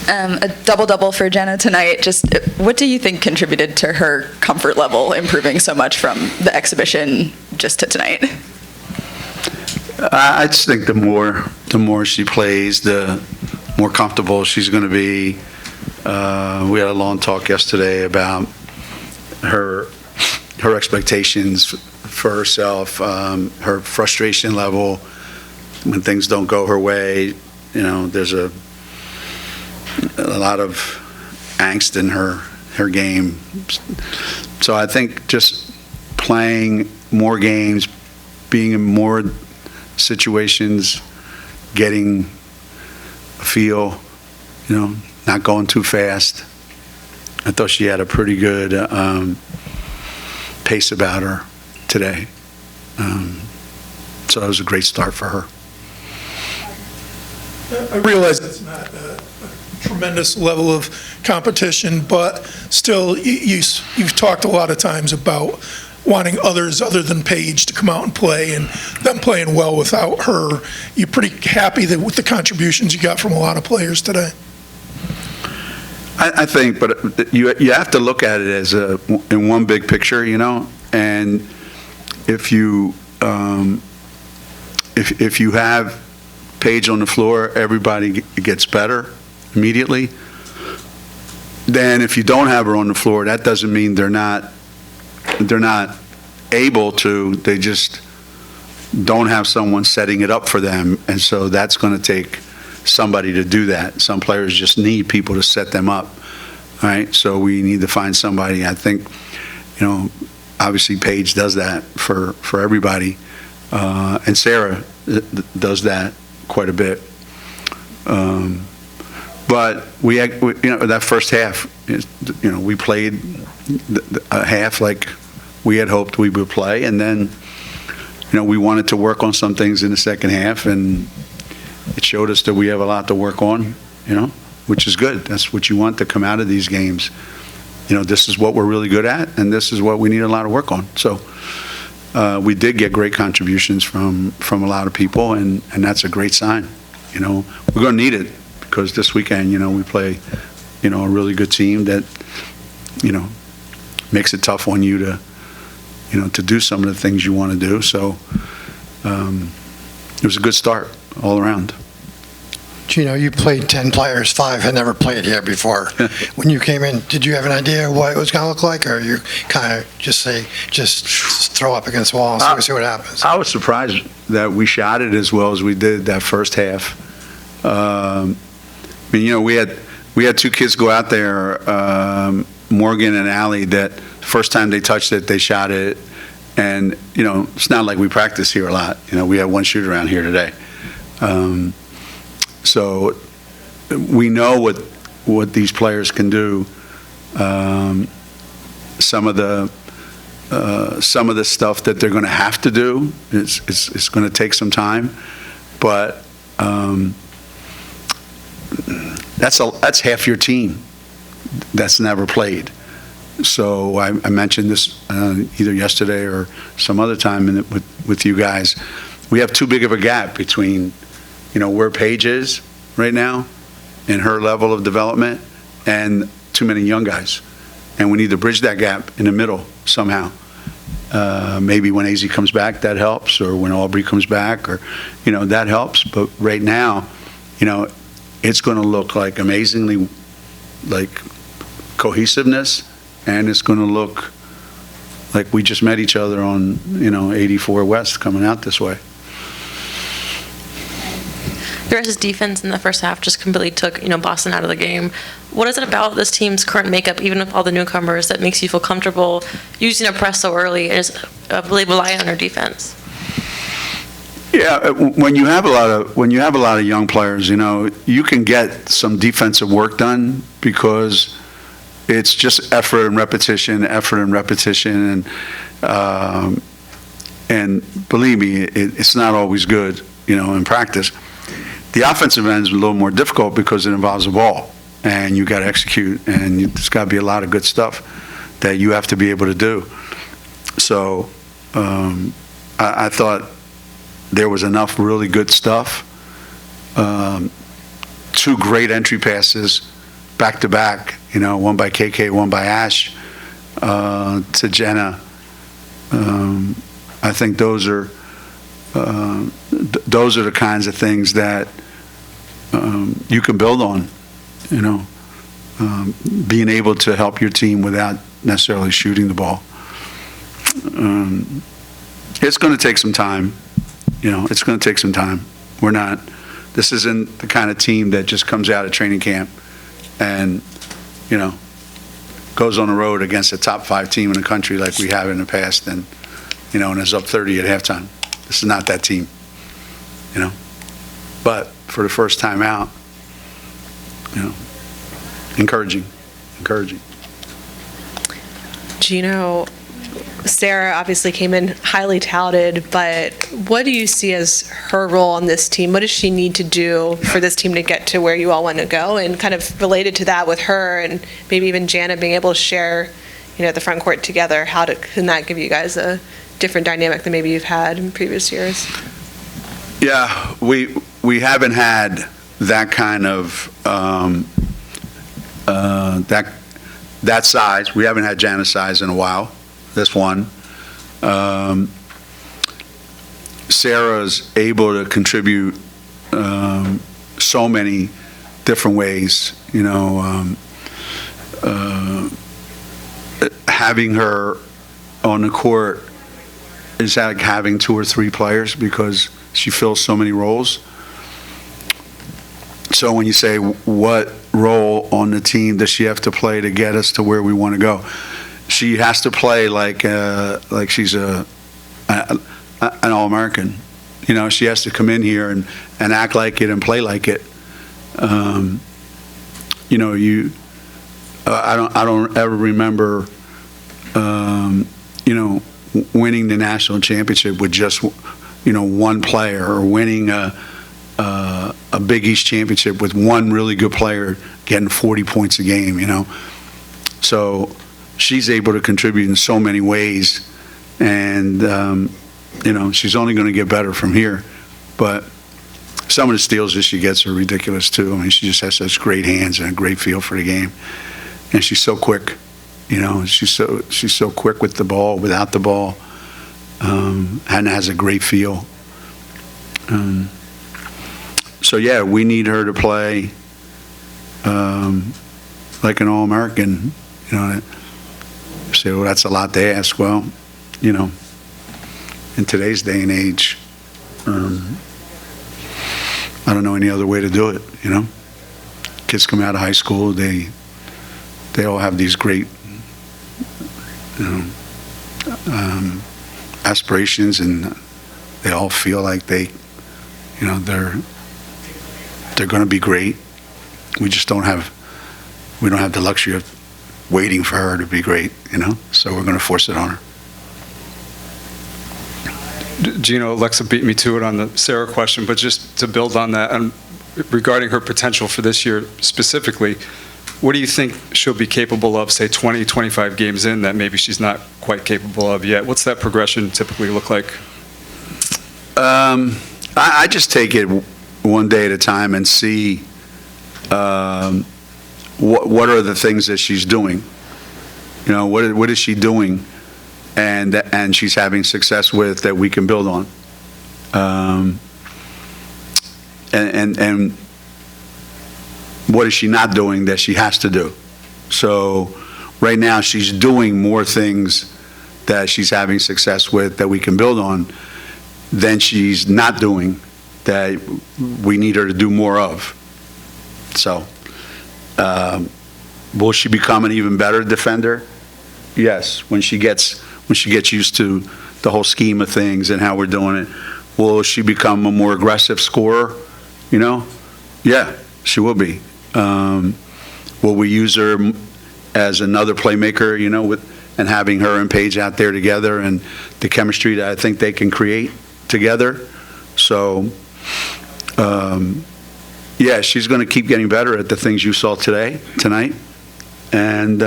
A double-double for Geno tonight. Just what do you think contributed to her comfort level improving so much from the exhibition just to tonight? I just think the more she plays, the more comfortable she's going to be. We had a long talk yesterday about her expectations for herself, her frustration level when things don't go her way. There's a lot of angst in her game. So I think just playing more games, being in more situations, getting a feel, not going too fast. I thought she had a pretty good pace about her today. So it was a great start for her. I realize it's not a tremendous level of competition, but still, you've talked a lot of times about wanting others other than Paige to come out and play, and them playing well without her. You're pretty happy with the contributions you got from a lot of players today? I think, but you have to look at it as in one big picture, and if you have Paige on the floor, everybody gets better immediately. Then if you don't have her on the floor, that doesn't mean they're not able to. They just don't have someone setting it up for them, and so that's going to take somebody to do that. Some players just need people to set them up. All right, so we need to find somebody. I think, obviously Paige does that for everybody, and Sarah does that quite a bit. But that first half, we played a half like we had hoped we would play, and then, we wanted to work on some things in the second half, and it showed us that we have a lot to work on, which is good. That's what you want to come out of these games. This is what we're really good at, and this is what we need a lot of work on. So we did get great contributions from a lot of people, and that's a great sign. We're going to need it because this weekend, we play, a really good team that, makes it tough on you to do some of the things you want to do. So it was a good start all around. Geno, you played 10 players, 5 had never played here before. When you came in, did you have an idea what it was going to look like, or you kind of just throw up against the wall and see what happens? I was surprised that we shot it as well as we did that first half. We had 2 kids go out there, Morgan and Allie, that first time they touched it, they shot it. And, it's not like we practice here a lot. We have 1 shoot around here today. So we know what these players can do. Some of the stuff that they're going to have to do is going to take some time, but that's half your team that's never played. So I mentioned this either yesterday or some other time with you guys. We have too big of a gap between where Paige is right now in her level of development and too many young guys. And we need to bridge that gap in the middle somehow. Maybe when AZ comes back, that helps, or when Aubrey comes back, or, that helps. But right now, it's going to look like amazingly like cohesiveness, and it's going to look like we just met each other on, 84 West coming out this way. The rest of his defense in the first half just completely took, Boston out of the game. What is it about this team's current makeup, even with all the newcomers, that makes you feel comfortable using a press so early and just really rely on our defense? Yeah, when you have a lot of young players, you can get some defensive work done because it's just effort and repetition, and believe me, it's not always good, in practice. The offensive end is a little more difficult because it involves the ball, and you got to execute, and there's got to be a lot of good stuff that you have to be able to do. So I thought there was enough really good stuff. 2 great entry passes back-to-back, one by KK, one by Ash, to Jenna. I think those are the kinds of things that you can build on, being able to help your team without necessarily shooting the ball. It's going to take some time. It's going to take some time. This isn't the kind of team that just comes out of training camp and, goes on the road against a top 5 team in the country like we have in the past and is up 30 at halftime. This is not that team, But for the first time out, encouraging. Geno, Sarah obviously came in highly touted, but what do you see as her role on this team? What does she need to do for this team to get to where you all want to go? And kind of related to that with her and maybe even Jana being able to share, the front court together, can that give you guys a different dynamic than maybe you've had in previous years? Yeah, we haven't had that kind of that size. We haven't had Jana's size in a while. This one. Sarah's able to contribute so many different ways. Having her on the court is like having 2 or 3 players because she fills so many roles. So when you say what role on the team does she have to play to get us to where we want to go, she has to play like she's an All-American. She has to come in here and act like it and play like it. I don't ever remember winning the national championship with just one player, or winning a Big East championship with one really good player getting 40 points a game. So she's able to contribute in so many ways, and she's only going to get better from here. But some of the steals that she gets are ridiculous too. I mean, she just has such great hands and a great feel for the game, and she's so quick. She's so quick with the ball, without the ball, and has a great feel. So yeah, we need her to play like an All-American. Say, well, that's a lot to ask. Well, in today's day and age, I don't know any other way to do it. Kids come out of high school, they all have these great aspirations, and they all feel like they're going to be great. We don't have the luxury of waiting for her to be great, so we're going to force it on her. Geno, Alexa beat me to it on the Sarah question, but just to build on that, and regarding her potential for this year specifically, what do you think she'll be capable of, say, 20, 25 games in that maybe she's not quite capable of yet? What's that progression typically look like? I just take it one day at a time and see what are the things that she's doing. What is she doing and she's having success with that we can build on. And what is she not doing that she has to do? So right now she's doing more things that she's having success with that we can build on than she's not doing that we need her to do more of. So will she become an even better defender? Yes, when she gets used to the whole scheme of things and how we're doing it. Will she become a more aggressive scorer? Yeah, she will be. Will we use her as another playmaker, and having her and Paige out there together and the chemistry that I think they can create together? So, yeah, she's going to keep getting better at the things you saw tonight, and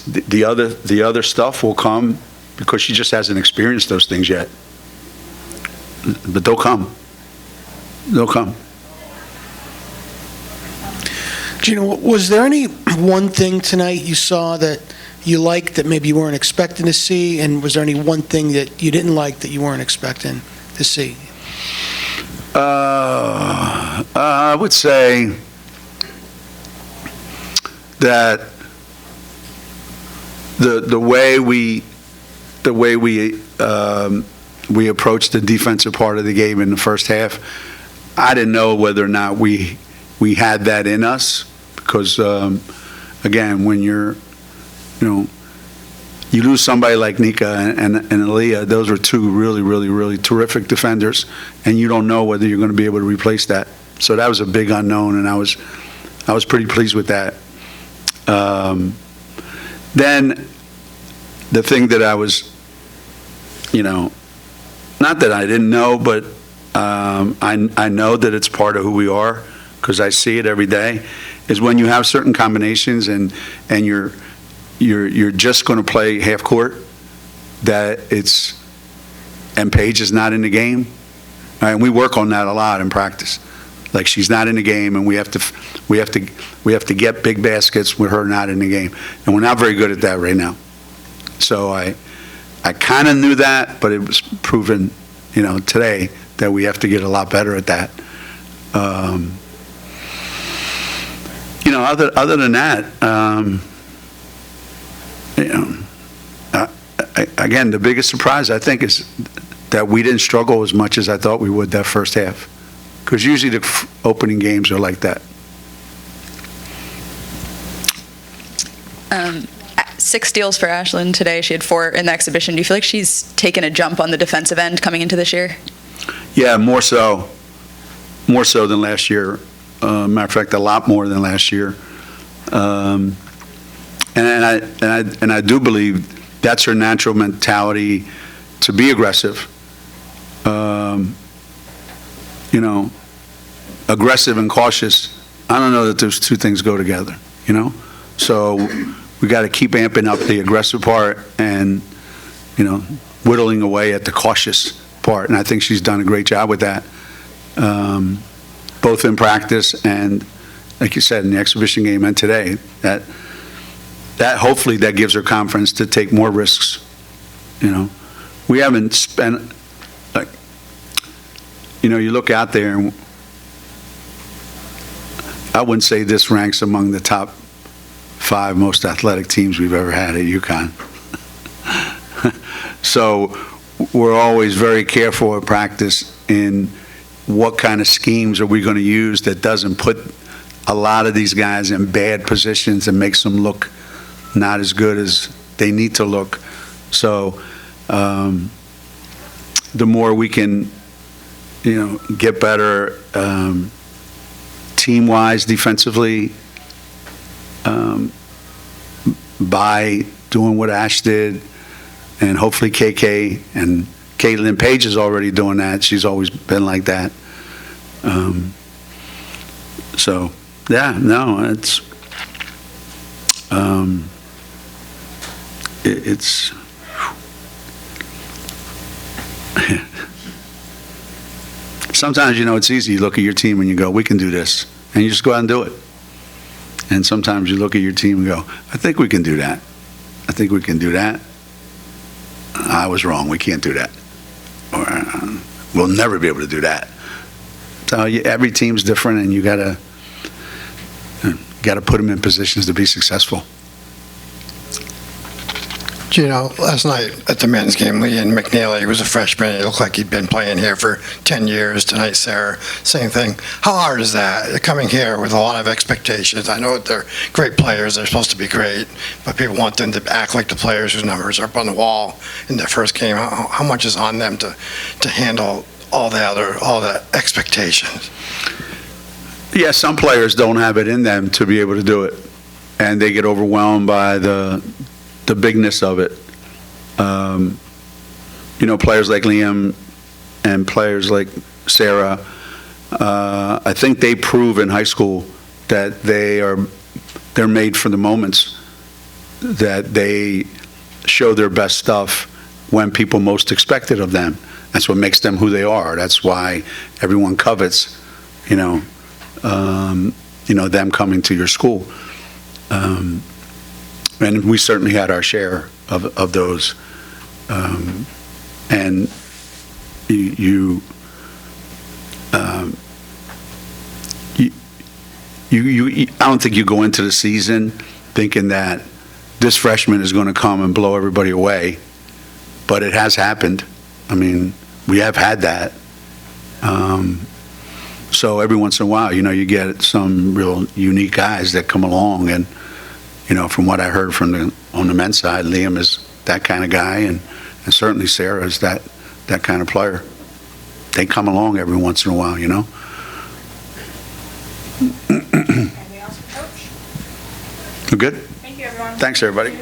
the other stuff will come because she just hasn't experienced those things yet. But they'll come. They'll come. Geno, was there any one thing tonight you saw that you liked that maybe you weren't expecting to see? And was there any one thing that you didn't like that you weren't expecting to see? I would say that the way we approached the defensive part of the game in the first half, I didn't know whether or not we had that in us, because again, when you lose somebody like Nika and Aaliyah, those are two really terrific defenders, and you don't know whether you're going to be able to replace that. So that was a big unknown, and I was pretty pleased with that. Then the thing that I was, not that I didn't know, but I know that it's part of who we are, because I see it every day, is when you have certain combinations and you're just going to play half court, and Paige is not in the game. And we work on that a lot in practice. Like, she's not in the game, and we have to get big baskets with her not in the game, and we're not very good at that right now. So I kind of knew that, but it was proven, today that we have to get a lot better at that. Other than that, again, the biggest surprise, I think, is that we didn't struggle as much as I thought we would that first half. Because usually the opening games are like that. 6 steals for Ashlyn today. She had 4 in the exhibition. Do you feel like she's taken a jump on the defensive end coming into this year? Yeah, more so than last year. Matter of fact, a lot more than last year. And I do believe that's her natural mentality, to be aggressive. Aggressive and cautious. I don't know that those two things go together. So we got to keep amping up the aggressive part and whittling away at the cautious part. And I think she's done a great job with that, both in practice and, like you said, in the exhibition game and today. That hopefully that gives her confidence to take more risks. We haven't spent, you look out there, and I wouldn't say this ranks among the top 5 most athletic teams we've ever had at UConn. So we're always very careful at practice in what kind of schemes are we going to use that doesn't put a lot of these guys in bad positions and makes them look not as good as they need to look. So the more we can, get better team-wise defensively, by doing what Ash did, and hopefully KK and Caitlin Page is already doing that. She's always been like that. So, yeah, no, it's sometimes, it's easy. You look at your team and you go, we can do this. And you just go out and do it. And sometimes you look at your team and go, I think we can do that. I think we can do that. I was wrong. We can't do that. Or we'll never be able to do that. So every team's different, and you got to put them in positions to be successful. Last night at the men's game, Ian McNeely was a freshman. He looked like he'd been playing here for 10 years. Tonight, Sarah, same thing. How hard is that, coming here with a lot of expectations? I know they're great players. They're supposed to be great, but people want them to act like the players whose numbers are up on the wall in their first game. How much is on them to handle all the expectations? Yeah, some players don't have it in them to be able to do it, and they get overwhelmed by the bigness of it. Players like Liam and players like Sarah, I think they prove in high school that they're made for the moments, that they show their best stuff when people most expect it of them. That's what makes them who they are. That's why everyone covets, them coming to your school. And we certainly had our share of those. And I don't think you go into the season thinking that this freshman is going to come and blow everybody away, but it has happened. I mean, we have had that. So every once in a while, you get some real unique guys that come along, and from what I heard on the men's side, Liam is that kind of guy, and certainly Sarah is that kind of player. They come along every once in a while, Anything else for Coach? We're good. Thank you, everyone. Thanks, everybody.